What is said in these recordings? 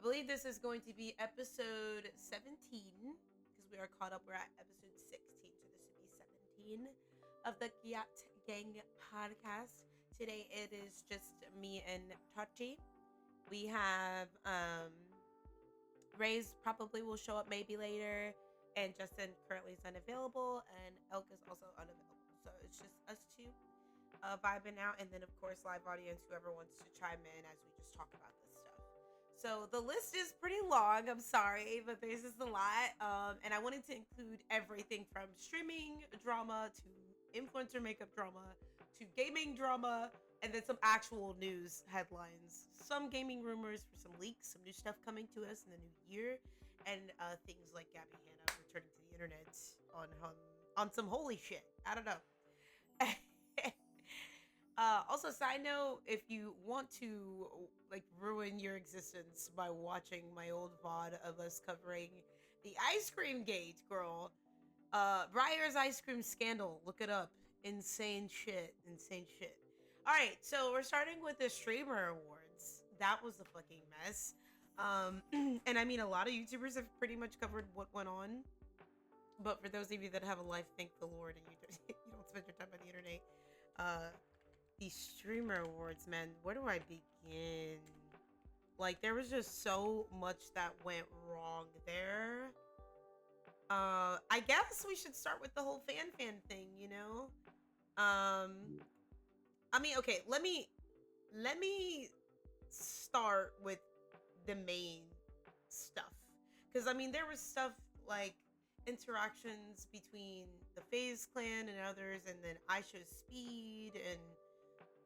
believe this is going to be episode 17 because we are caught up. We're at episode 16, so this would be 17 of the GyatGang podcast. Today it is just me and Tachi. We have Ray's probably will show up maybe later, and Justin currently is unavailable, and Elk is also unavailable. So it's just us two vibing out, and then of course live audience, whoever wants to chime in as we just talk about this stuff. So the list is pretty long. I'm sorry, but there's just a lot. And I wanted to include everything from streaming drama to influencer makeup drama to gaming drama, and then some actual news headlines, some gaming rumors for some leaks, some new stuff coming to us in the new year, and things like Gabby Hanna returning to the internet on some holy shit. I don't know. Also, side note, if you want to like ruin your existence by watching my old VOD of us covering the ice cream gate, girl, Breyer's ice cream scandal, look it up. Insane shit. All right, so we're starting with the streamer awards. That was a fucking mess. And I mean, a lot of YouTubers have pretty much covered what went on. But for those of you that have a life, thank the Lord, and you don't spend your time on the internet, these streamer awards, man, where do I begin? Like, there was just so much that went wrong there. I guess we should start with the whole fan thing, you know? I mean, okay, let me start with the main stuff. Because, I mean, there was stuff like interactions between the FaZe clan and others, and then Aisha's Speed and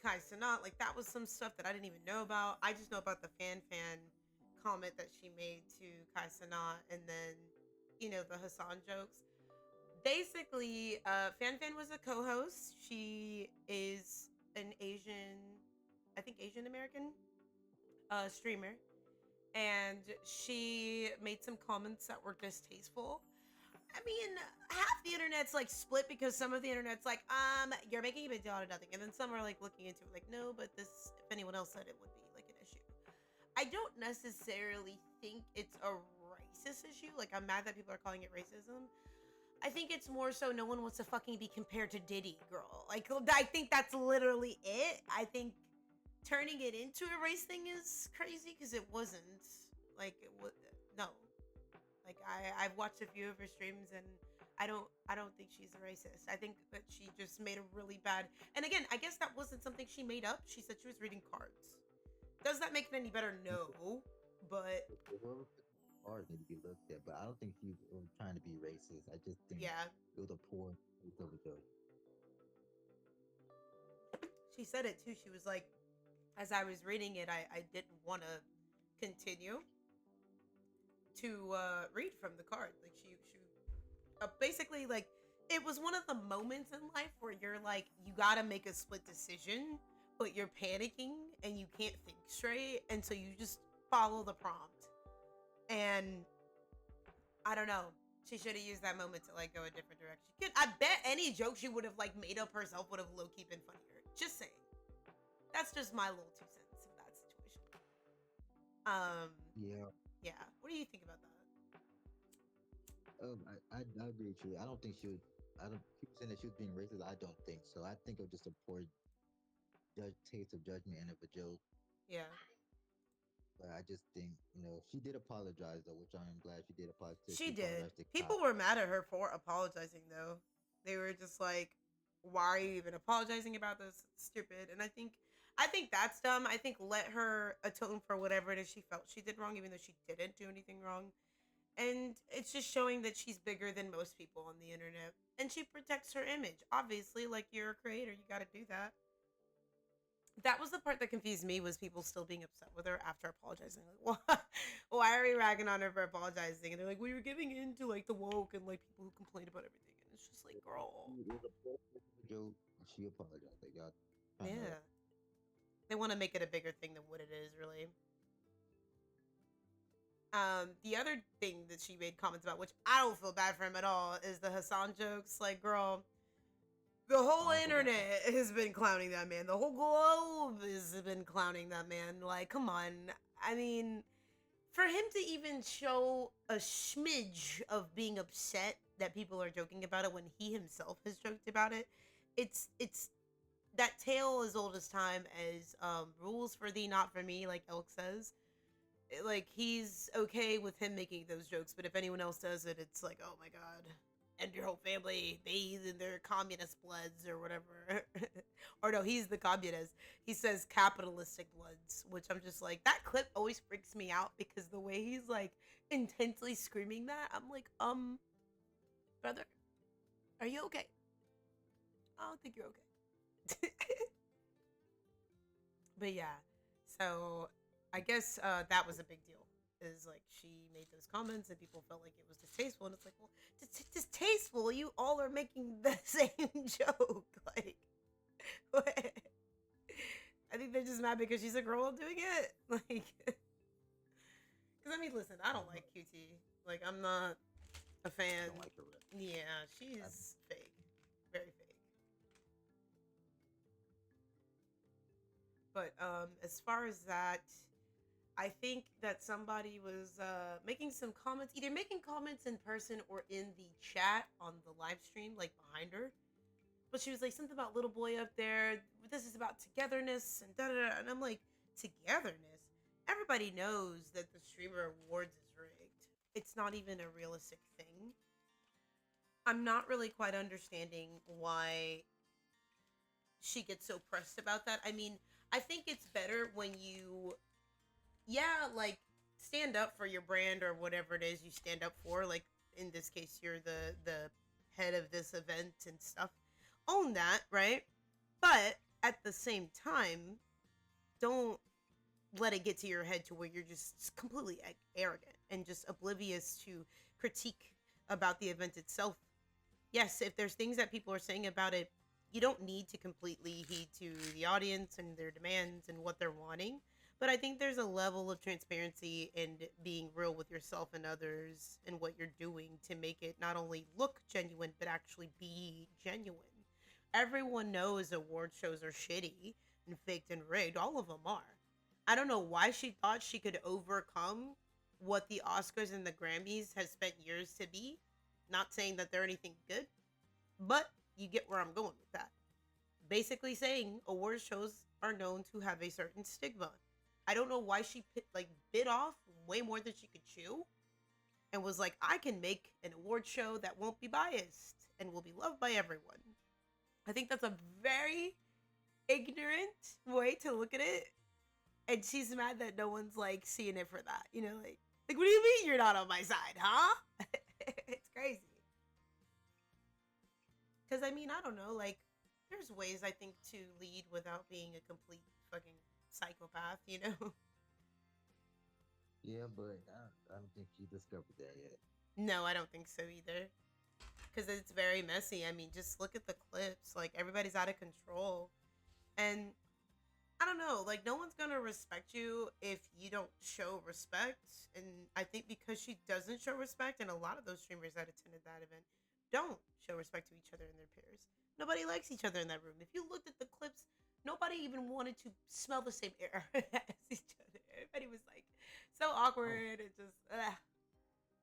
Kai Sanat. Like, that was some stuff that I didn't even know about. I just know about the fan comment that she made to Kai Sanat, and then, you know, the Hassan jokes. Basically, Fan was a co-host. She is an Asian American streamer, and she made some comments that were distasteful. I mean, half the internet's like split because some of the internet's like, you're making a big deal out of nothing. And then some are like looking into it like, no, but this, if anyone else said it, would be like an issue. I don't necessarily think it's a racist issue. Like, I'm mad that people are calling it racism. I think it's more so no one wants to fucking be compared to Diddy, girl. Like, I think that's literally it. I think turning it into a race thing is crazy because it wasn't. Like, it was, no. Like, I've watched a few of her streams, and I don't think she's a racist. I think that she just made a really bad, and again, I guess that wasn't something she made up. She said she was reading cards. Does that make it any better? No, but Cards need to be looked at, but I don't think she was trying to be racist. I just think yeah, it was a poor use of a joke. she said it too. She was like, as I was reading it, I didn't want to continue to read from the card. Like, she basically, like, it was one of the moments in life where you're like, you gotta make a split decision, but you're panicking and you can't think straight, and so you just follow the prompt. And I don't know, she should have used that moment to like go a different direction. I bet any joke she would have like made up herself would have low-key been funnier. Just saying. That's just my little 2 cents of that situation. Yeah. What do you think about that? I agree with you. I don't think she was. I don't. People saying that she was being racist. I don't think so. I think it was just a poor taste of judgment and of a joke. Yeah. But I just think, she did apologize though, which I am glad she did apologize. She did. Apologized to People Kai. were mad at her for apologizing, though. They were just like, "Why are you even apologizing about this? It's stupid." And I think that's dumb. I think let her atone for whatever it is she felt she did wrong, even though she didn't do anything wrong. And it's just showing that she's bigger than most people on the internet, and she protects her image. Obviously, like, you're a creator, you got to do that. That was the part that confused me, was people still being upset with her after apologizing. Like, why are we ragging on her for apologizing? And they're like, we were giving in to like the woke and like people who complain about everything. And it's just like, girl. It was a poor joke, and she apologized. Like, y'all trying to. Yeah. They want to make it a bigger thing than what it is, really. The other thing that she made comments about, which I don't feel bad for him at all, is the Hassan jokes. Like, girl, the whole internet has been clowning that man. The whole globe has been clowning that man. Like, come on. I mean, for him to even show a smidge of being upset that people are joking about it when he himself has joked about it, it's that tale as old as time as rules for thee, not for me, like Elk says. Like he's okay with him making those jokes, but if anyone else does it, it's like, oh my god, and your whole family bathe in their communist bloods or whatever. Or no, he's the communist. He says capitalistic bloods, which I'm just like, that clip always freaks me out because the way he's like intensely screaming that, I'm like, brother, are you okay? I don't think you're okay. But yeah, so I guess that was a big deal. Is like she made those comments and people felt like it was distasteful, and it's like, well, distasteful. You all are making the same joke. Like, what? I think they're just mad because she's a girl doing it. Like, because I mean, listen, I don't like QT. Like, I'm not a fan. I don't like her. Yeah, she's fake, very fake. But as far as that, I think that somebody was making some comments, either making comments in person or in the chat on the live stream, like behind her. But she was like something about little boy up there. This is about togetherness and da da da. And I'm like, togetherness? Everybody knows that the streamer awards is rigged. It's not even a realistic thing. I'm not really quite understanding why she gets so pressed about that. I mean, I think it's better when you, yeah, like stand up for your brand or whatever it is you stand up for. Like in this case, you're the head of this event and stuff. Own that, right? But at the same time, don't let it get to your head to where you're just completely arrogant and just oblivious to critique about the event itself. Yes, if there's things that people are saying about it, you don't need to completely heed to the audience and their demands and what they're wanting. But I think there's a level of transparency and being real with yourself and others and what you're doing to make it not only look genuine, but actually be genuine. Everyone knows award shows are shitty and faked and rigged. All of them are. I don't know why she thought she could overcome what the Oscars and the Grammys has spent years to be. Not saying that they're anything good, but you get where I'm going with that. Basically saying award shows are known to have a certain stigma. I don't know why she bit off way more than she could chew and was like, I can make an award show that won't be biased and will be loved by everyone. I think that's a very ignorant way to look at it. And she's mad that no one's like seeing it for that. You know, like what do you mean you're not on my side, huh? It's crazy. Because I mean, I don't know, like there's ways I think to lead without being a complete fucking psychopath, you know? Yeah, but I don't think she discovered that yet. No, I don't think so either. Because it's very messy. I mean, just look at the clips. Like, everybody's out of control. And I don't know. Like, no one's going to respect you if you don't show respect. And I think because she doesn't show respect, and a lot of those streamers that attended that event don't show respect to each other and their peers. Nobody likes each other in that room. If you looked at the clips, nobody even wanted to smell the same air as each other. Everybody was like so awkward and just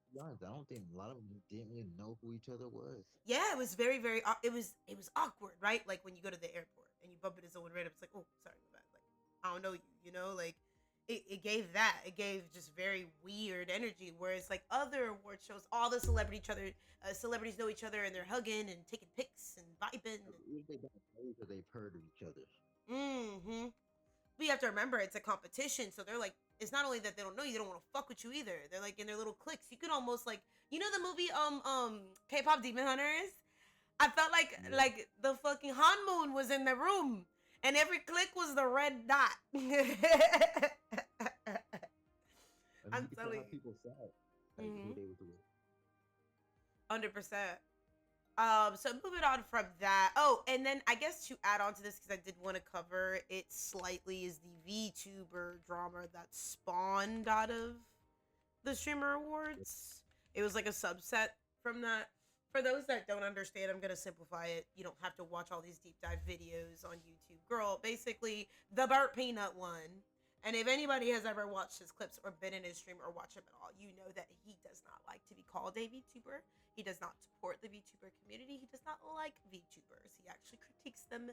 To be honest, I don't think a lot of them didn't even know who each other was. yeah, it was very very it was awkward, right? Like when you go to the airport and you bump into someone random, it's like, oh, sorry, my bad. Like, I don't know you, you know, like it gave that. It gave just very weird energy. Whereas like other award shows, all the celebrities know each other and they're hugging and taking pics and vibing. If they don't know each other, they've heard of each other. Mm-hmm. But you have to remember it's a competition, so they're like, it's not only that they don't know you, they don't want to fuck with you either. They're like in their little cliques. You could almost like, you know the movie K-pop Demon Hunters? I felt like the fucking Hanmoon was in the room and every click was the red dot. I mean, I'm you can tell telling how you. people felt, like who they was with. 100%. So moving on from that. Oh, and then I guess to add on to this, because I did want to cover it slightly, is the VTuber drama that spawned out of the Streamer Awards. It was like a subset from that. For those that don't understand, I'm going to simplify it. You don't have to watch all these deep dive videos on YouTube. Girl, basically, the burnt peanut one And if anybody has ever watched his clips or been in his stream or watched him at all, you know that he does not like to be called a VTuber. He does not support the VTuber community. He does not like VTubers. He actually critiques them,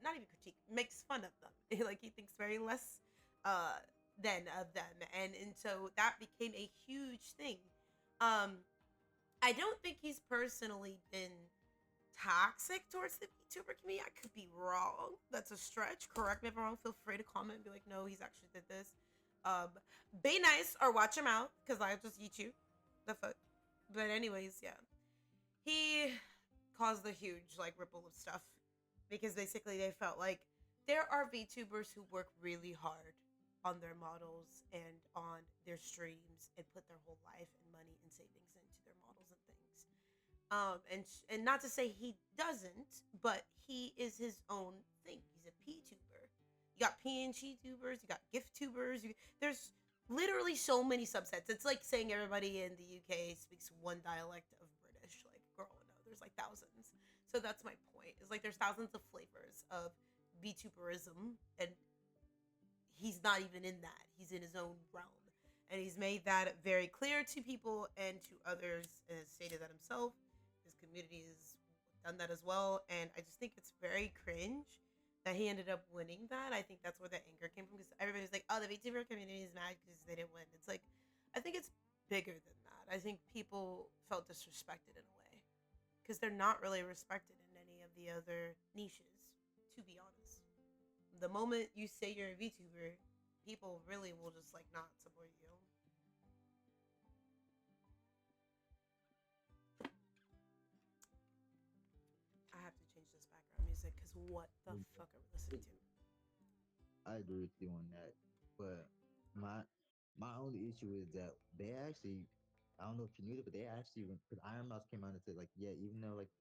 not even critique, makes fun of them. Like he thinks very less uh, than of them, and so that became a huge thing. Um, I don't think he's personally been toxic towards the VTuber community. I could be wrong. That's a stretch. Correct me if I'm wrong. Feel free to comment and be like, no, he's actually did this. Um, be nice or watch him out because I'll just eat you. The fuck. But anyways, yeah, he caused a huge like ripple of stuff because basically they felt like there are VTubers who work really hard on their models and on their streams and put their whole life and money and savings into their models and things. And not to say he doesn't, but he is his own thing. He's a P tuber. You got PNG tubers, you got gift tubers. There's literally so many subsets. It's like saying everybody in the UK speaks one dialect of British. Like, girl, no, there's like thousands. So that's my point. It's like there's thousands of flavors of VTuberism, and he's not even in that. He's in his own realm. And he's made that very clear to people and to others and has stated that himself. His community has done that as well. And I just think it's very cringe that he ended up winning that. I think that's where the anger came from because everybody's like, oh, the VTuber community is mad because they didn't win. It's like, I think it's bigger than that. I think people felt disrespected in a way because they're not really respected in any of the other niches, to be honest. The moment you say you're a VTuber, people really will just like not support you. I have to change this background music because what the fuck are we listening to? I agree with you on that, but my my only issue is that they actually, I don't know if you knew it, but they actually, because Iron Mouse came out and said like, yeah, even though like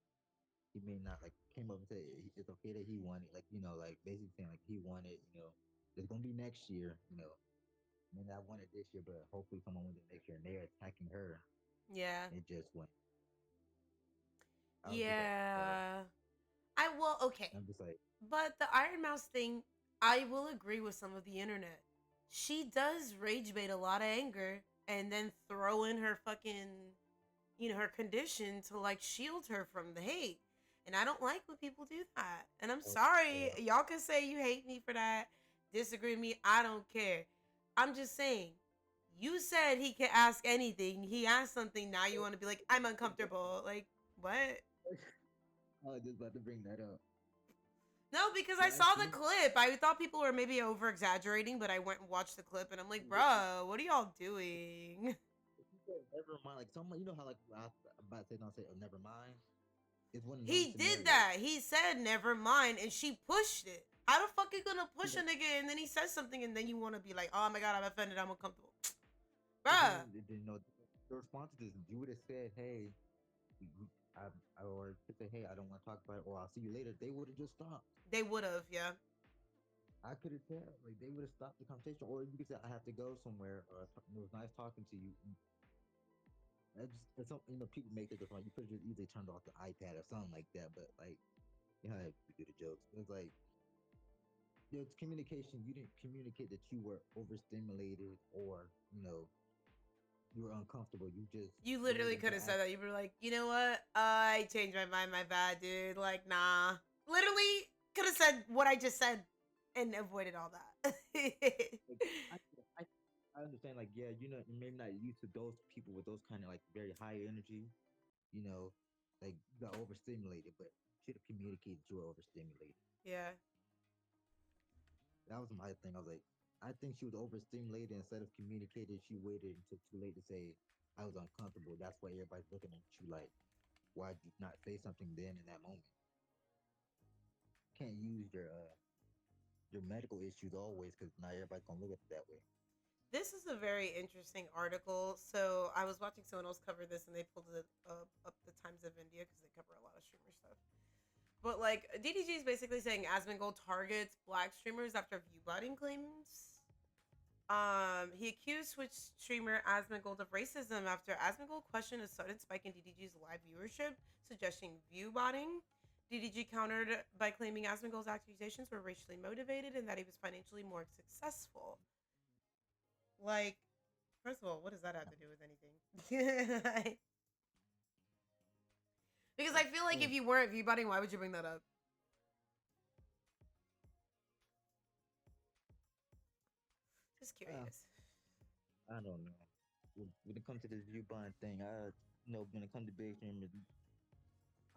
he may not like came up and said it's okay that he won it, like like basically saying like he won it, it's gonna be next year, I mean, I won it this year, but hopefully someone wins it next year, and they're attacking her. Yeah. It just went. I was just like, Yeah. I will, okay. I'm just like, But the Iron Mouse thing, I will agree with some of the internet. She does rage bait a lot of anger and then throw in her fucking, her condition to like shield her from the hate. And I don't like when people do that. And I'm oh, sorry. Y'all can say you hate me for that, disagree with me. I don't care. I'm just saying, you said he can ask anything. He asked something. Now you want to be like, I'm uncomfortable. Like, what? I was just about to bring that up. No, because I But I saw the think clip. I thought people were maybe over exaggerating, but I went and watched the clip and I'm like, bruh, what are y'all doing? if you said never mind, like someone, how like I'm about to say, don't say, oh, never mind. It's one of those He did scenarios. that. He said, never mind, and she pushed it. How the fuck you gonna push a nigga and then he says something and then you wanna be like, oh my god, I'm offended, I'm uncomfortable. But Bruh, the response to this, you would have said, hey, or could say, hey, I don't want to talk about it, or I'll see you later. They would have just stopped. they would have, yeah. I could have tell, like they would have stopped the conversation, or you could say, I have to go somewhere, or it was nice talking to you. It's something, people make it different. You could have just easily turned off the iPad or something like that, but like, how we do the jokes. It's like, it's communication. You didn't communicate that you were overstimulated or, you were uncomfortable. You just You went literally into could have said act. that. You were like, you know what? I changed my mind, my bad, dude. Like, nah. Literally could have said what I just said and avoided all that. Like, I, I, I understand, like, yeah, you're maybe not used to those people with those kind of like very high energy, you know, like you got overstimulated, but should have communicated you were overstimulated. Yeah. That was my thing. I was like, I think she was overstimulated. Instead of communicating, she waited until too late to say, I was uncomfortable. That's why everybody's looking at you like, why'd you not say something then in that moment? Can't use your medical issues always because not everybody's gonna look at it that way. This is a very interesting article. So I was watching someone else cover this, and they pulled it up the Times of India because they cover a lot of streamer stuff. But like DDG is basically saying Asmongold targets black streamers after view botting claims. He accused Twitch streamer Asmongold of racism after Asmongold questioned a sudden spike in DDG's live viewership, suggesting view botting. DDG countered by claiming Asmongold's accusations were racially motivated and that he was financially more successful. Like, first of all, what does that have to do with anything? Because I feel like Yeah, if you weren't viewbotting, why would you bring that up? Just uh, curious. I don't know. When it comes to this view buying thing, when it comes to big streamers,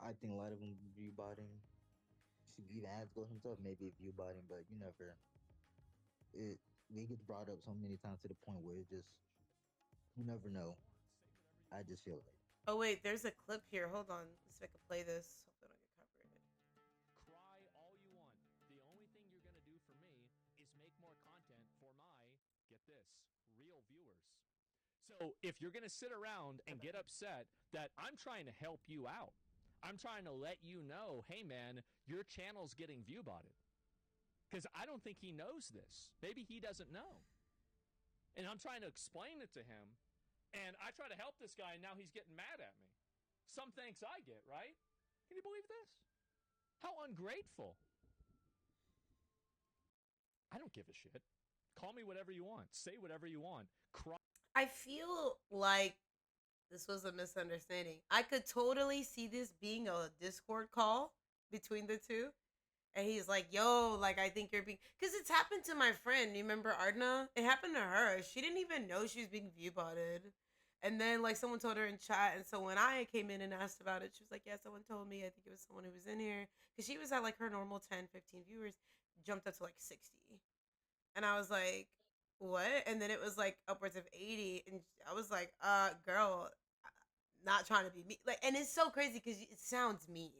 I think a lot of them view botting. Even Asgo himself maybe view botting, but you never. It gets brought up so many times to the point where it just you never know. I just feel like Oh wait, there's a clip here. Hold on. Let's see if I can play this. Hope they don't get copyrighted. Cry all you want. The only thing you're going to do for me is make more content for my, get this, real viewers. So if you're going to sit around and get upset that I'm trying to help you out, I'm trying to let you know, hey man, your channel's getting view botted. Because I don't think he knows this. Maybe he doesn't know. And I'm trying to explain it to him. And I try to help this guy, and now he's getting mad at me. Some thanks I get, right? Can you believe this? How ungrateful. I don't give a shit. Call me whatever you want. Say whatever you want. Cry. I feel like this was a misunderstanding. I could totally see this being a Discord call between the two. And he's like, yo, like, I think you're being. Because it's happened to my friend. You remember Ardna? It happened to her. She didn't even know she was being viewbotted. And then, like, someone told her in chat. And so when I came in and asked about it, she was like, yeah, someone told me. I think it was someone who was in here. Because she was at, like, her normal 10, 15 viewers, jumped up to, like, 60. And I was like, what? And then it was, like, upwards of 80. And I was like, girl, not trying to be mean. Like, and it's so crazy because it sounds mean.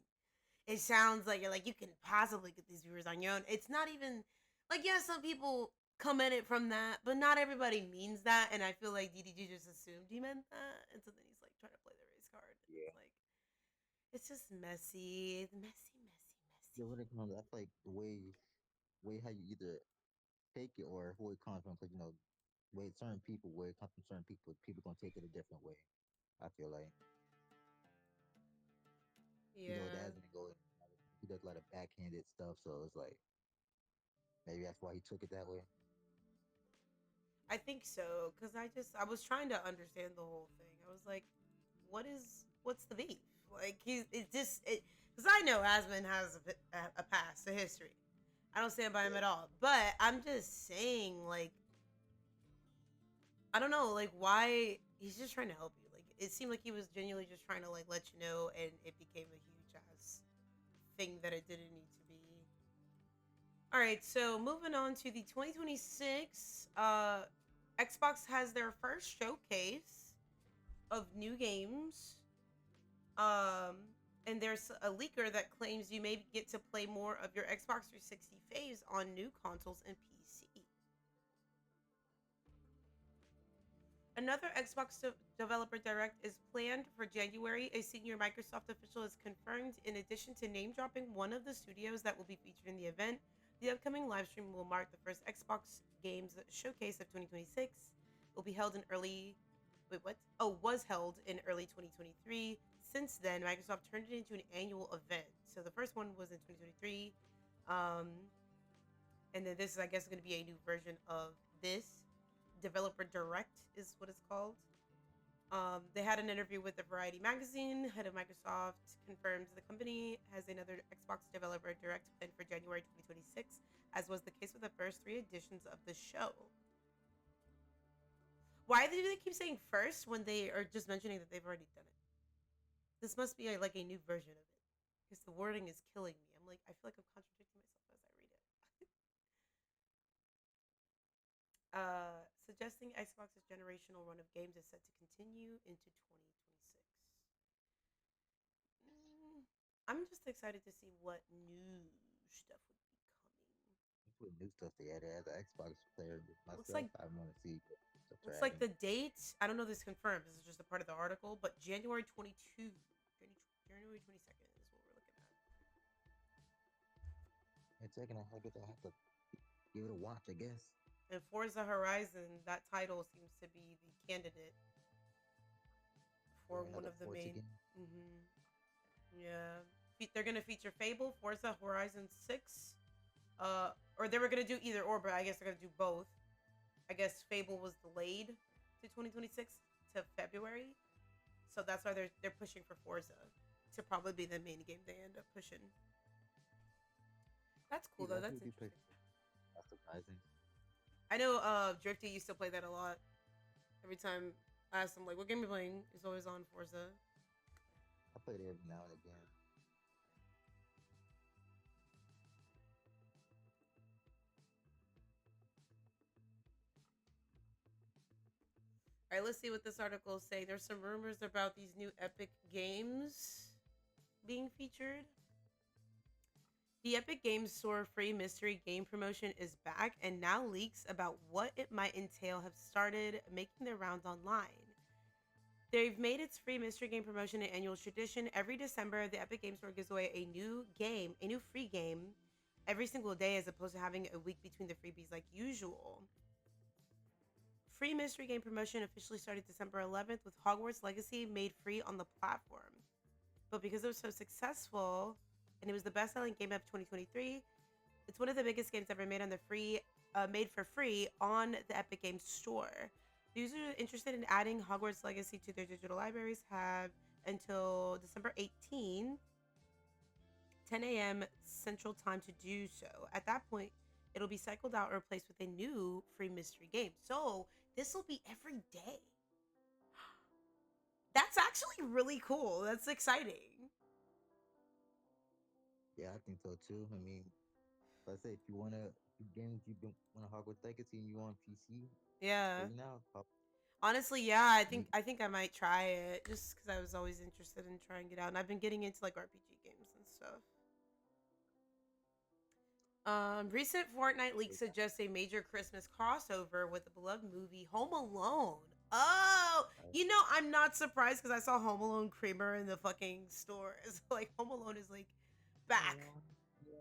It sounds like you're like you can possibly get these viewers on your own. It's not even like yeah, some people come at it from that, but not everybody means that. And I feel like DDG just assumed he meant that, and so then he's like trying to play the race card. yeah. It's just messy, messy, messy, Yeah, messy. when it comes, that's like the way how you either take it or who it comes from. Because way certain people, where it comes from certain people gonna take it a different way. I feel like Yeah, Daz gonna go. He does a lot of backhanded stuff, so it's like maybe that's why he took it that way. I think so because I was trying to understand the whole thing. I was like, what's the beef? Like he's it just it because I know Asman has a past, a history. I don't stand by him Yeah, at all. But I'm just saying, like, I don't know, like, why he's just trying to help you. Like, it seemed like he was genuinely just trying to like let you know, and it became a huge ass thing that it didn't need to be. All right, so moving on to the 2026, Xbox has their first showcase of new games. Um, and there's a leaker that claims you may get to play more of your Xbox 360 faves on new consoles and PC. Another Xbox Developer Direct is planned for January. A senior Microsoft official has confirmed, in addition to name dropping one of the studios that will be featured in the event, the upcoming live stream will mark the first Xbox Games Showcase of 2026. It will be held in early. Wait, what? Oh, was held in early 2023. Since then, Microsoft turned it into an annual event. So the first one was in 2023. Um, and then this is, I guess, going to be a new version of this. Developer Direct is what it's called. They had an interview with the Variety magazine. Head of Microsoft confirms the company has another Xbox Developer Direct planned for January 2026, as was the case with the first three editions of the show. Why do they keep saying first when they are just mentioning that they've already done it? This must be like a new version of it because the wording is killing me. I'm like, I feel like I'm contradicting myself as I read it. Suggesting Xbox's generational run of games is set to continue into 2026. Mm, I'm just excited to see what new stuff would be coming. what new stuff they added as an Xbox player Looks myself. like I want to see what stuff they're looks like adding. the date. I don't know if this is confirmed. This is just a part of the article, but January 22, January 22nd is what we're looking at. It's taking a I guess I have to give it a watch. I guess. And Forza Horizon, that title seems to be the candidate for Yeah, one another of the Forza main. game. Mm-hmm. Yeah, they're gonna feature Fable, Forza Horizon 6, or they were gonna do either or, but I guess they're gonna do both. I guess Fable was delayed to 2026 to February, so that's why they're pushing for Forza to probably be the main game they end up pushing. That's cool He's though. actually That's do play. interesting. That's surprising. I know Drifty used to play that a lot. Every time I asked him like, "What game are you playing?" He's always on Forza. I play it every now and again. All right, let's see what this article is saying. There's some rumors about these new Epic games being featured. The Epic Games Store free mystery game promotion is back, and now leaks about what it might entail have started making their rounds online. They've made its free mystery game promotion an annual tradition. Every December, the Epic Games Store gives away a new game, a new free game, every single day, as opposed to having a week between the freebies like usual. Free mystery game promotion officially started December 11th with Hogwarts Legacy made free on the platform. But because it was so successful and it was the best-selling game of 2023, it's one of the biggest games ever made on the made for free on the Epic Games Store. Users interested in adding Hogwarts Legacy to their digital libraries have until December 18, 10 a.m. Central Time to do so. At that point, it'll be cycled out or replaced with a new free mystery game. So this will be every day. That's actually really cool. That's exciting. Yeah, I think so too. I mean, if I say if you wanna if you games you been want to Hogwarts Legacy and you on PC, it's Yeah. free now. Honestly, yeah, I You, think I think I might try it just because I was always interested in trying it out, and I've been getting into like RPG games and stuff. Recent Fortnite leaks suggest a major Christmas crossover with the beloved movie Home Alone. Oh, I'm not surprised because I saw Home Alone creamer in the fucking stores. Like Home Alone is like back. yeah.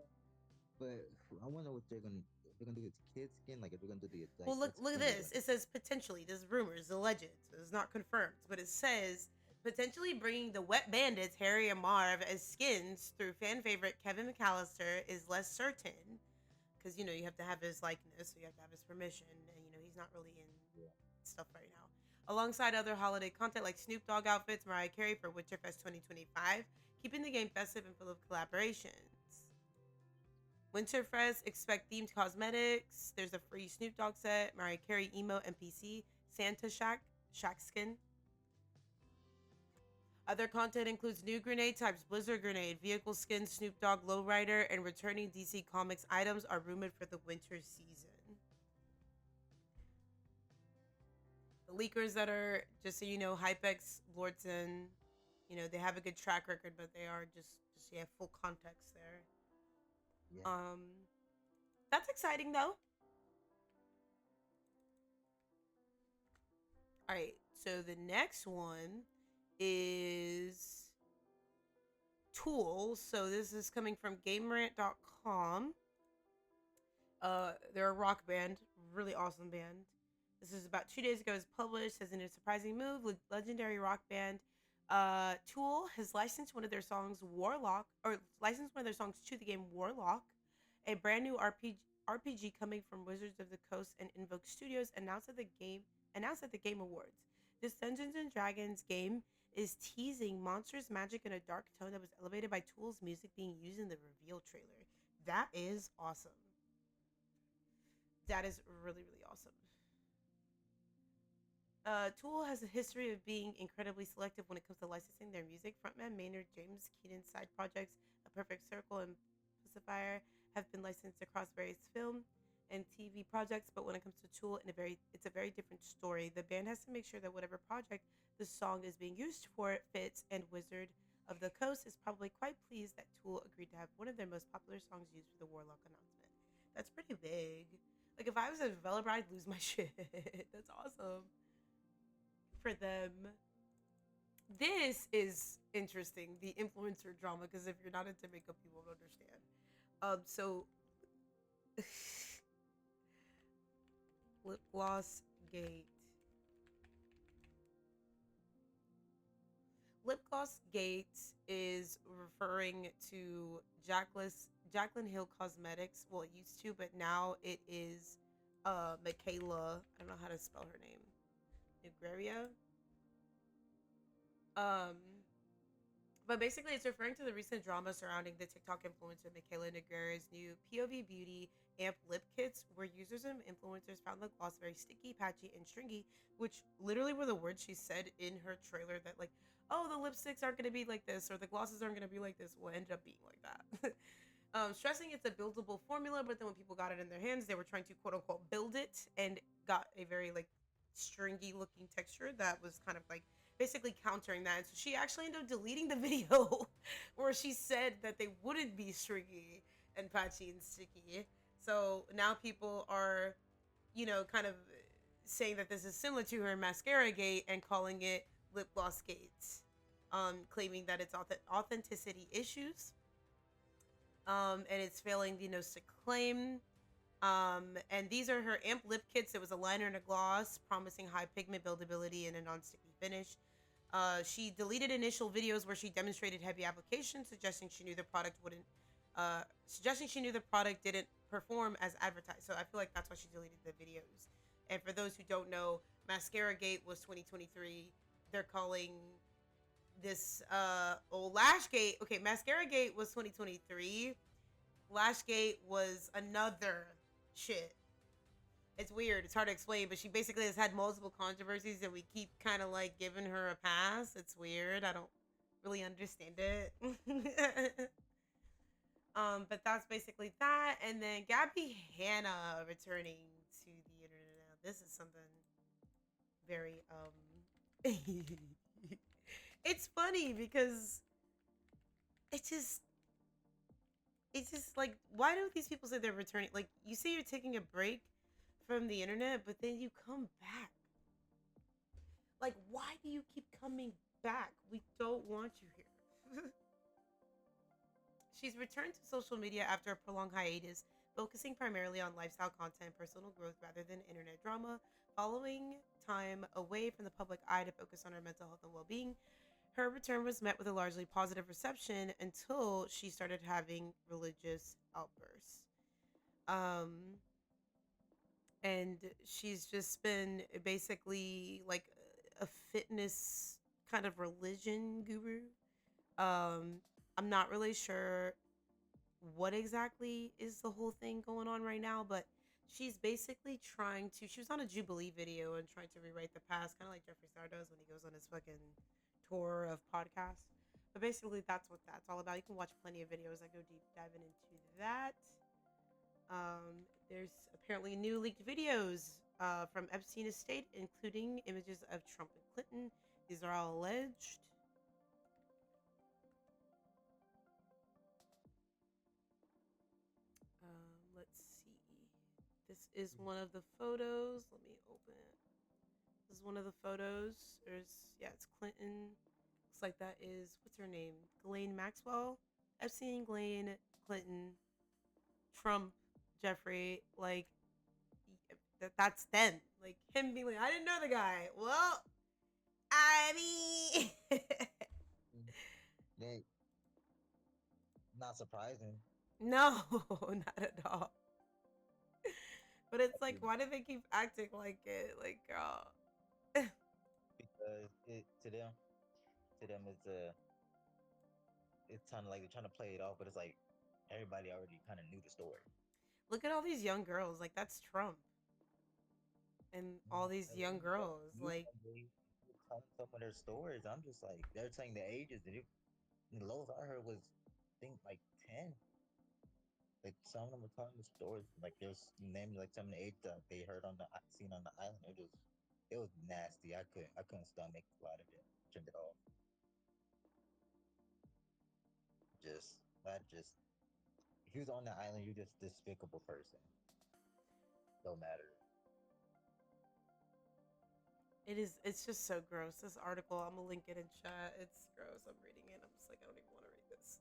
But I wonder what if they're gonna do his kid skin, like if they're gonna do the like Well, what's look at gonna be this. like. It says potentially. There's rumors, the legends. It's not confirmed, but it says potentially bringing the Wet Bandits, Harry and Marv, as skins through fan favorite Kevin McAllister is less certain because you have to have his likeness, so you have to have his permission, and he's not really in Yeah, stuff right now. Alongside other holiday content like Snoop Dogg outfits, Mariah Carey for Winterfest 2025, keeping the game festive and full of collaborations. Winterfest, expect themed cosmetics. There's a free Snoop Dogg set, Mariah Carey emote NPC, Santa Shack skin. Other content includes new grenade types, Blizzard grenade, vehicle skin, Snoop Dogg lowrider, and returning DC Comics items are rumored for the winter season. The leakers that are, just so you know, Hypex, Lordson, they have a good track record, but they are just yeah, full context there. yeah. That's exciting though. All right, so the next one is Tool. So this is coming from GameRant.com. They're a rock band, really awesome band. This is about 2 days ago. It was published as in a surprising move. Legendary rock band Tool has licensed one of their songs, Warlock, or licensed one of their songs to the game Warlock, a brand new RPG coming from Wizards of the Coast and Invoke Studios, announced at the Game Awards. This Dungeons and Dragons game is teasing monsters, magic, and a dark tone that was elevated by Tool's music being used in the reveal trailer. That is awesome. That is really, really awesome. Tool has a history of being incredibly selective when it comes to licensing their music. Frontman Maynard James Keenan's side projects, A Perfect Circle and Pacifier, have been licensed across various film and TV projects, but when it comes to Tool, it's a very different story. The band has to make sure that whatever project the song is being used for it fits, and Wizard of the Coast is probably quite pleased that Tool agreed to have one of their most popular songs used for the Warlock announcement. That's pretty big. Like, if I was a developer, I'd lose my shit. That's awesome for them. This is interesting, the influencer drama, because if you're not into makeup, you won't understand. So Lip Gloss Gate. Lip Gloss Gate is referring to Jaclyn Hill Cosmetics. Well, it used to, but now it is Michaela. I don't know how to spell her name. Nigreria. Um, but basically, it's referring to the recent drama surrounding the TikTok influencer Michaela Negrera's new POV Beauty Amp lip kits, where users and influencers found the gloss very sticky, patchy, and stringy, which literally were the words she said in her trailer that, like, oh, the lipsticks aren't going to be like this, or the glosses aren't going to be like this. What ended up being like that. Stressing it's a buildable formula, but then when people got it in their hands, they were trying to quote unquote build it and got a very like stringy looking texture that was kind of like basically countering that. And so she actually ended up deleting the video where she said that they wouldn't be stringy and patchy and sticky. So now people are, kind of saying that this is similar to her mascara gate and calling it lip gloss gate, claiming that it's authenticity issues, and it's failing the nose to claim. And these are her amp lip kits. It was a liner and a gloss, promising high pigment buildability and a non-sticky finish. She deleted initial videos where she demonstrated heavy application, suggesting she knew the product didn't perform as advertised. So I feel like that's why she deleted the videos. And for those who don't know, Mascara Gate was 2023. They're calling this Lash Gate. Okay, Mascara Gate was 2023. Lash Gate was another shit. It's weird. It's hard to explain, but she basically has had multiple controversies and we keep kind of like giving her a pass. It's weird. I don't really understand it. But that's basically that. And then Gabby Hanna returning to the internet now. This is something very it's funny because it's just like, why do these people say they're returning? Like, you say you're taking a break from the internet, but then you come back. Like, why do you keep coming back? We don't want you here. She's returned to social media after a prolonged hiatus, focusing primarily on lifestyle content and personal growth rather than internet drama. Following time away from the public eye to focus on her mental health and well-being, her return was met with a largely positive reception until she started having religious outbursts. Um, and she's just been basically like a fitness kind of religion guru. I'm not really sure what exactly is the whole thing going on right now, but she's basically trying to. She was on a Jubilee video and trying to rewrite the past, kind of like Jeffree Star does when he goes on his fucking tour of podcasts. But basically, that's what that's all about. You can watch plenty of videos that go deep diving into that. There's apparently new leaked videos from Epstein estate, including images of Trump and Clinton. These are all alleged. Let's see. This is one of the photos. Let me open it. This is one of the photos. It's Clinton. Looks like that is, what's her name? Ghislaine Maxwell? Epstein, Ghislaine, Clinton, Trump, Jeffrey. Like, that's them. Like, him being like, I didn't know the guy. Well, I mean. They not surprising. No, not at all. But it's like, why do they keep acting like it? Like, girl. Because it to them it's kind of like they're trying to play it off, but it's like everybody already kind of knew the story. Look at all these young girls. Like, that's Trump. And all these young girls. Like, Telling some of their stories, I'm just like they're saying the ages. The lowest I heard was I think like 10. Like some of them were telling the stories. Like there's named like some of the age that they heard on the seen on the island. It was nasty. I couldn't stomach a lot of it. Drink it all. Just if you was on the island, you're just despicable person. Don't matter. it's just so gross. This article, I'm gonna link it in chat. It's gross. I'm reading it. I'm just like, I don't even want to read this.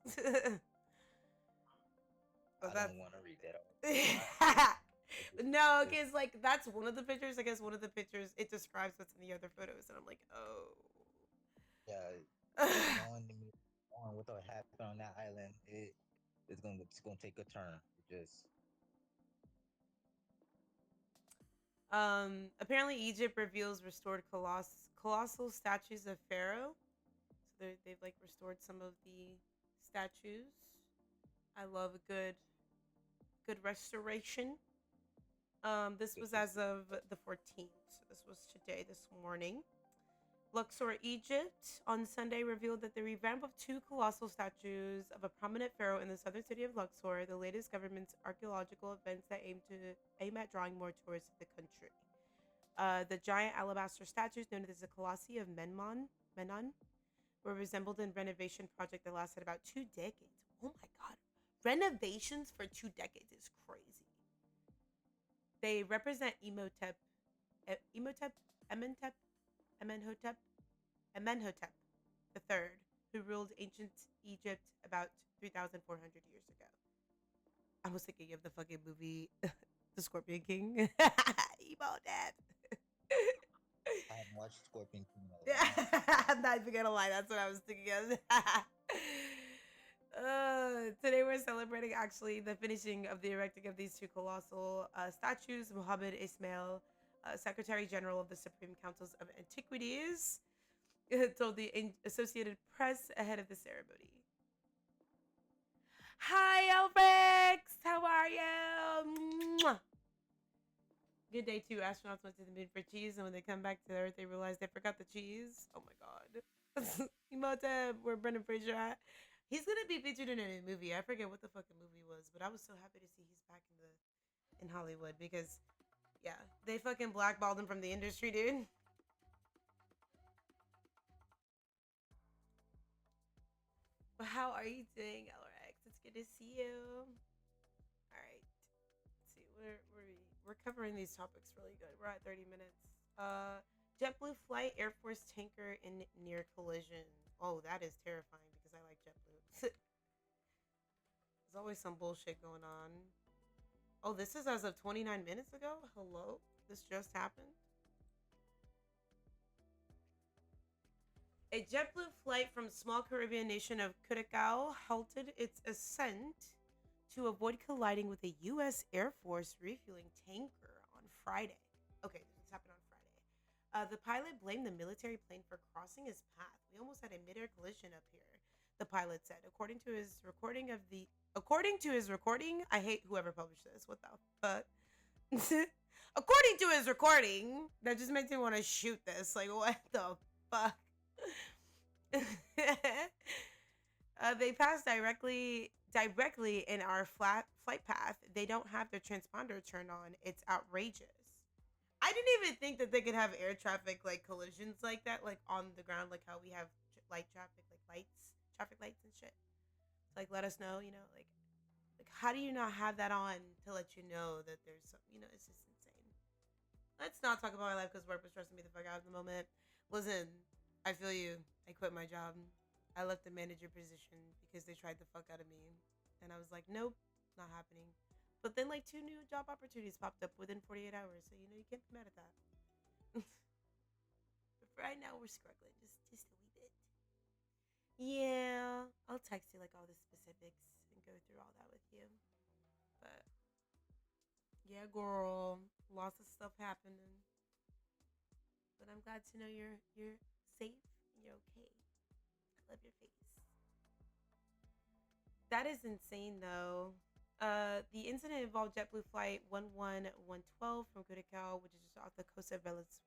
But I that's don't want to read that all. no, because like that's one of the pictures. I guess one of the pictures it describes what's in the other photos, and I'm like, oh. Yeah, knowing what happened on that island, it's gonna take a turn. It just Apparently Egypt reveals restored colossal statues of Pharaoh. So they've like restored some of the statues. I love a good restoration. This was as of the 14th. So this was today, this morning. Luxor, Egypt, on Sunday revealed that the revamp of two colossal statues of a prominent pharaoh in the southern city of Luxor, the latest government's archaeological events that aim at drawing more tourists to the country. The giant alabaster statues, known as the Colossi of Menon, were resembled in renovation project that lasted about 2 decades. Oh my god, renovations for 2 decades is crazy. They represent Emotep, Ementep, Amenhotep the Third, who ruled ancient Egypt about 3,400 years ago. I was thinking of the fucking movie, The Scorpion King. Emotep. I haven't watched Scorpion King in a long time. I'm not even gonna lie, that's what I was thinking of. Today we're celebrating actually the finishing of the erecting of these two colossal statues. Mohammed Ismail, Secretary General of the Supreme Councils of Antiquities, told the Associated Press ahead of the ceremony. Hi, Elfrex! How are you? Mwah. Good day, two astronauts went to the moon for cheese, and when they come back to Earth, they realized they forgot the cheese. Oh my god. Emotep, where Brendan Fraser at? He's gonna be featured in a new movie. I forget what the fucking movie was, but I was so happy to see he's back in Hollywood because, yeah, they fucking blackballed him from the industry, dude. But how are you doing, LRX? It's good to see you. All right. Let's see. We're covering these topics really good. We're at 30 minutes. JetBlue flight Air Force tanker in near collision. Oh, that is terrifying because I like JetBlue. There's always some bullshit going on. Oh, this is as of 29 minutes ago? Hello? This just happened? A JetBlue flight from small Caribbean nation of Curacao halted its ascent to avoid colliding with a U.S. Air Force refueling tanker on Friday. Okay, this happened on Friday. The pilot blamed the military plane for crossing his path. We almost had a mid-air collision up here, the pilot said. According to his recording, I hate whoever published this. What the fuck? According to his recording, that just makes me want to shoot this. Like, what the fuck? They passed directly in our flight path. They don't have their transponder turned on. It's outrageous. I didn't even think that they could have air traffic like collisions like that, like on the ground, like how we have light traffic, like traffic lights and shit. So, like, let us know, like how do you not have that on to let you know that there's some, it's just insane. Let's not talk about my life because work was stressing me the fuck out at the moment. Listen, I feel you. I quit my job. I left the manager position because they tried the fuck out of me. And I was like, nope, not happening. But then like 2 new job opportunities popped up within 48 hours. So, you can't be mad at that. But for right now, we're struggling just a wee bit. Yeah, I'll text you like all the specifics and go through all that with you. But yeah, girl, lots of stuff happening. But I'm glad to know you're safe and you're okay. I love your face. That is insane, though. The incident involved JetBlue flight 11112 from Curacao, which is just off the coast of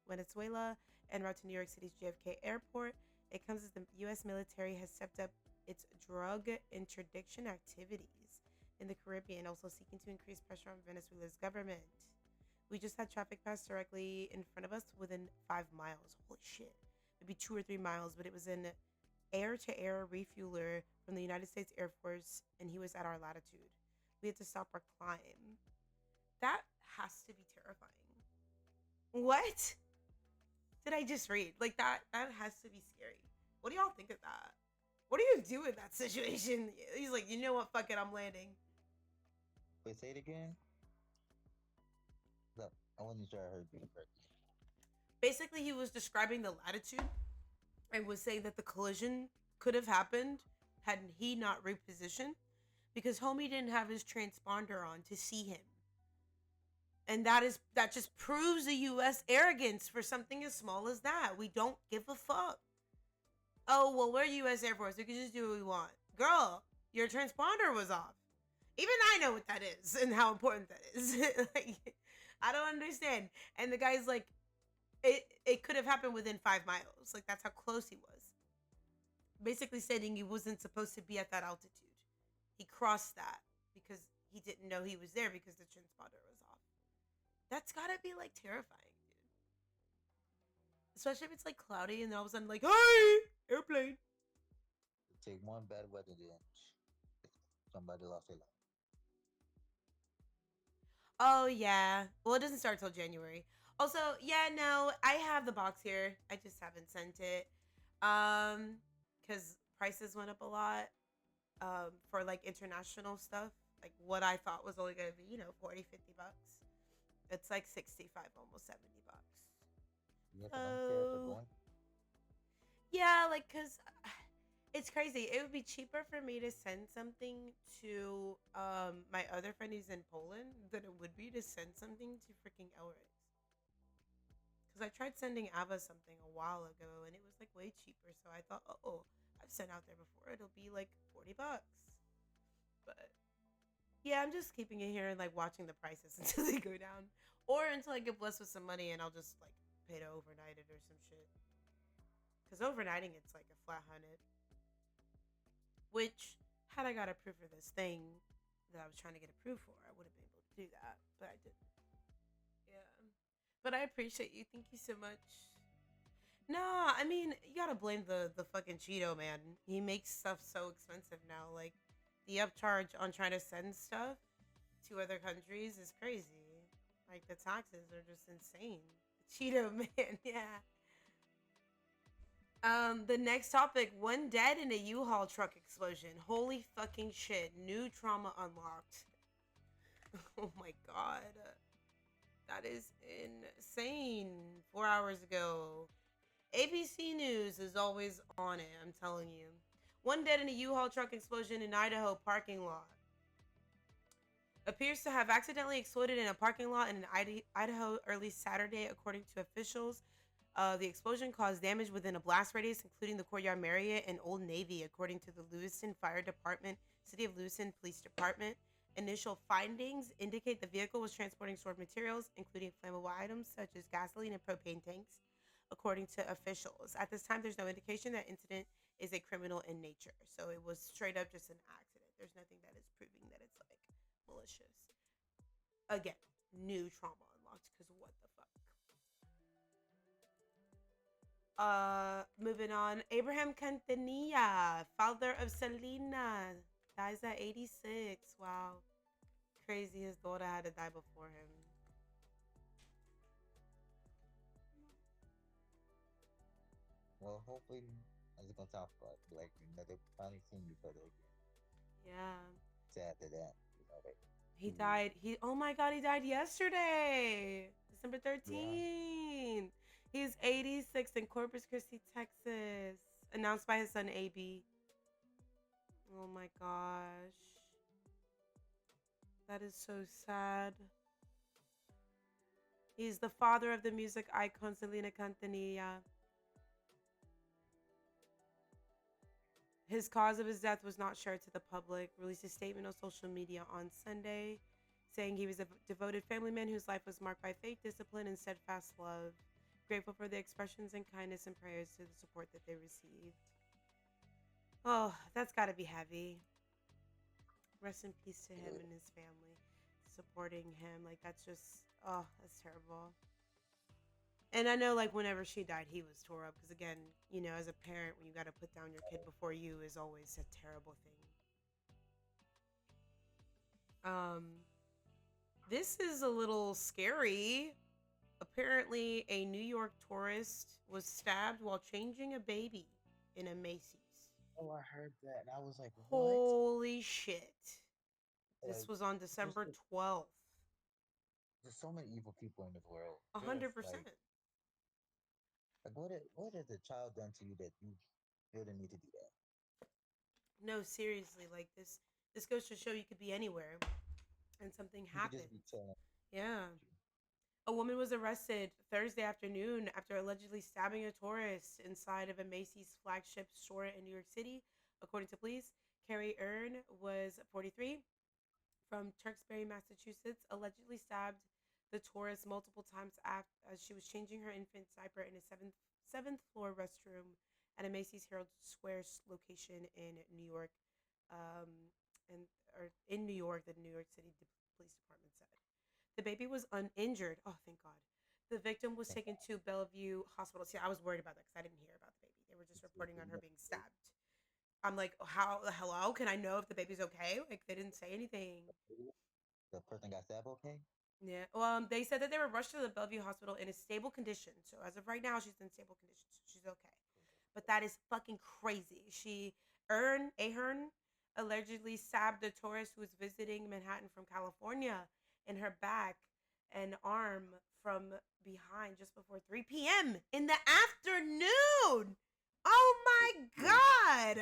Venezuela, en route to New York City's JFK Airport. It comes as the U.S. military has stepped up its drug interdiction activities in the Caribbean, also seeking to increase pressure on Venezuela's government. We just had traffic pass directly in front of us within 5 miles. Holy shit. Maybe 2 or 3 miles, but it was an air-to-air refueler from the United States Air Force, and he was at our latitude. We had to stop our climb. That has to be terrifying. What did I just read? Like, that has to be scary. What do y'all think of that? What do you do in that situation? He's like, you know what? Fuck it, I'm landing. Wait, say it again? No, I wasn't sure I heard you correctly. Basically, he was describing the latitude and was saying that the collision could have happened had he not repositioned because homie didn't have his transponder on to see him. And that just proves the US arrogance for something as small as that. We don't give a fuck. Oh, well, we're US Air Force. We can just do what we want. Girl, your transponder was off. Even I know what that is and how important that is. Like, I don't understand. And the guy's like, it could have happened within 5 miles. Like, that's how close he was. Basically stating he wasn't supposed to be at that altitude. He crossed that because he didn't know he was there because the transponder was off. That's gotta be like terrifying, dude. Especially if it's like cloudy and all of a sudden like, hey, airplane. Take one bad weather, then somebody lost their life. Oh yeah. Well, it doesn't start till January. Also, yeah, no, I have the box here. I just haven't sent it. Cuz prices went up a lot for like international stuff. Like what I thought was only going to be, 40, $50. It's like 65, almost $70. You have to unfair for So, going. yeah, like cuz it's crazy. It would be cheaper for me to send something to my other friend who's in Poland than it would be to send something to freaking Elric. Because I tried sending Ava something a while ago and it was like way cheaper. So I thought, oh, I've sent out there before. It'll be like $40. But yeah, I'm just keeping it here and like watching the prices until they go down. Or until I get blessed with some money and I'll just like pay to overnight it or some shit. Because overnighting it's like a flat 100. Which, had I got approved for this thing that I was trying to get approved for, I would have been able to do that. But I didn't. Yeah. But I appreciate you. Thank you so much. Nah, I mean, you gotta blame the fucking Cheeto man. He makes stuff so expensive now. Like, the upcharge on trying to send stuff to other countries is crazy. Like, the taxes are just insane. Cheeto man, yeah. The next topic: one dead in a U-Haul truck explosion. Holy fucking shit! New trauma unlocked. Oh my god, that is insane. 4 hours ago, ABC News is always on it. I'm telling you. One dead in a U-Haul truck explosion in Idaho parking lot. Appears to have accidentally exploded in a parking lot in Idaho early Saturday, according to officials. The explosion caused damage within a blast radius, including the Courtyard Marriott and Old Navy, according to the Lewiston Fire Department, City of Lewiston Police Department. Initial findings indicate the vehicle was transporting stored materials, including flammable items such as gasoline and propane tanks, according to officials. At this time, there's no indication that incident is a criminal in nature. So it was straight up just an accident. There's nothing that is proving that it's like malicious. Again, new trauma unlocked because what the fuck? Moving on. Abraham Cantanilla, father of Selena, dies at 86. Wow. Crazy his daughter had to die before him. Well, hopefully, as it gonna sound like they're finally seeing each other again. Yeah. Sad to that, like He died. Oh my god, he died yesterday. December yeah. 13th. He's 86 in Corpus Christi, Texas. Announced by his son AB. Oh my gosh. That is so sad. He's the father of the music icon Selena Quintanilla. His cause of his death was not shared to the public. Released a statement on social media on Sunday, saying he was a devoted family man whose life was marked by faith, discipline, and steadfast love. Grateful for the expressions and kindness and prayers to the support that they received. Oh, that's got to be heavy. Rest in peace to him and his family. Supporting him, like that's just, oh, that's terrible. And I know, like, whenever she died, he was tore up. Because, again, as a parent, when you got to put down your kid before you is always a terrible thing. This is a little scary. Apparently, a New York tourist was stabbed while changing a baby in a Macy's. Oh, I heard that, and I was like, what? Holy shit. This Like, was on December 12th. There's so many evil people in this world. 100%. Like what has a child done to you that you feel the need to do that? No, seriously, like this goes to show you could be anywhere and something You could just happens. be chilling. Yeah. A woman was arrested Thursday afternoon after allegedly stabbing a tourist inside of a Macy's flagship store in New York City. According to police, Carrie Earn was 43 from Tewksbury, Massachusetts, allegedly stabbed the tourist multiple times after, as she was changing her infant's diaper in a seventh floor restroom at a Macy's Herald Square location in New York, um, and or in New York, the New York City Police Department said. The baby was uninjured. Oh, thank God. The victim was taken to Bellevue Hospital. See, I was worried about that because I didn't hear about the baby. They were just reporting on her being stabbed. I'm like, how? Hello? Can I know if the baby's okay? Like, they didn't say anything. The person got stabbed. Okay. Yeah. Well, they said that they were rushed to the Bellevue Hospital in a stable condition. So as of right now, she's in stable condition. So she's okay. But that is fucking crazy. Ahern allegedly stabbed a tourist who was visiting Manhattan from California in her back and arm from behind just before 3 p.m. in the afternoon. Oh my God.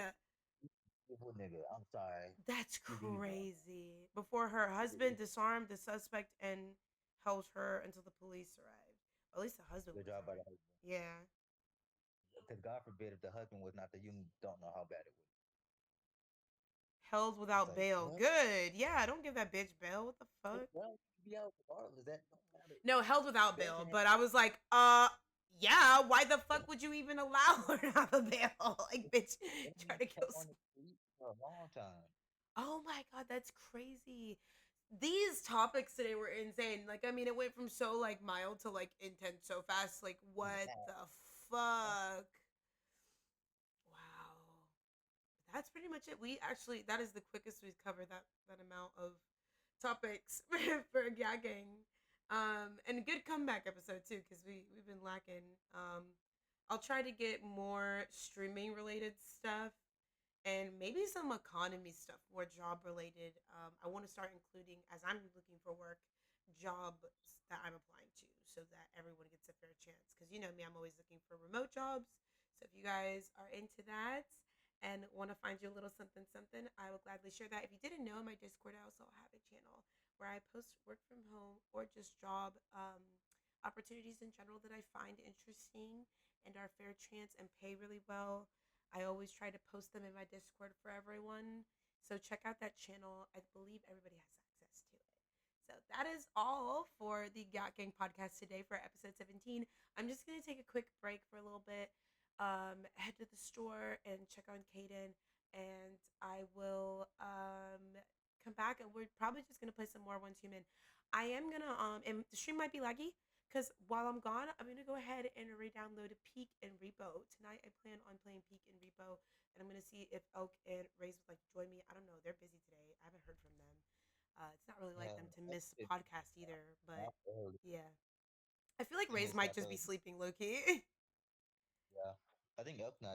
Evil nigga. I'm sorry. That's You be evil. crazy. Before her husband disarmed the suspect and held her until the police arrived. Or at least the husband Good was job by the armed. husband. Yeah. Because God forbid if the husband was not there, you don't know how bad it would. Held It's without like bail. what? Good. Yeah, don't give that bitch bail. What the fuck? Well, you be out regardless. That don't matter. No, held without Bail bail. can But I was like, yeah, why the fuck would you even allow her to have a bail? Like, bitch, try to kill kept on some. the street for a long time. Oh my God, that's crazy. These topics today were insane. Like, I mean, it went from so like mild to like intense so fast. Like, what Yeah. the fuck? Wow. That's pretty much it. We actually, that is the quickest we've covered that amount of topics for GyatGang. And a good comeback episode too, because we've been lacking. I'll try to get more streaming related stuff and maybe some economy stuff, more job related. I want to start including, as I'm looking for work, jobs that I'm applying to so that everyone gets a fair chance. Because you know me, I'm always looking for remote jobs. So if you guys are into that and want to find you a little something something, I will gladly share that. If you didn't know, my Discord, I also have a channel where I post work from home or just job opportunities in general that I find interesting and are fair chance and pay really well. I always try to post them in my Discord for everyone. So check out that channel. I believe everybody has access to it. So that is all for the Yacht Gang podcast today for episode 17. I'm just going to take a quick break for a little bit, head to the store and check on Caden, and I will come back and we're probably just going to play some more One Two Men. I am going to, and the stream might be laggy because while I'm gone, I'm going to go ahead and re-download Peak and Repo. Tonight I plan on playing Peak and Repo, and I'm going to see if Elk and Raze would like to join me. I don't know. They're busy today. I haven't heard from them. It's not really like them to miss It, podcast either, but not early. yeah. I feel like Thing Raze is might not just be early. sleeping low key. Yeah. I think Elk not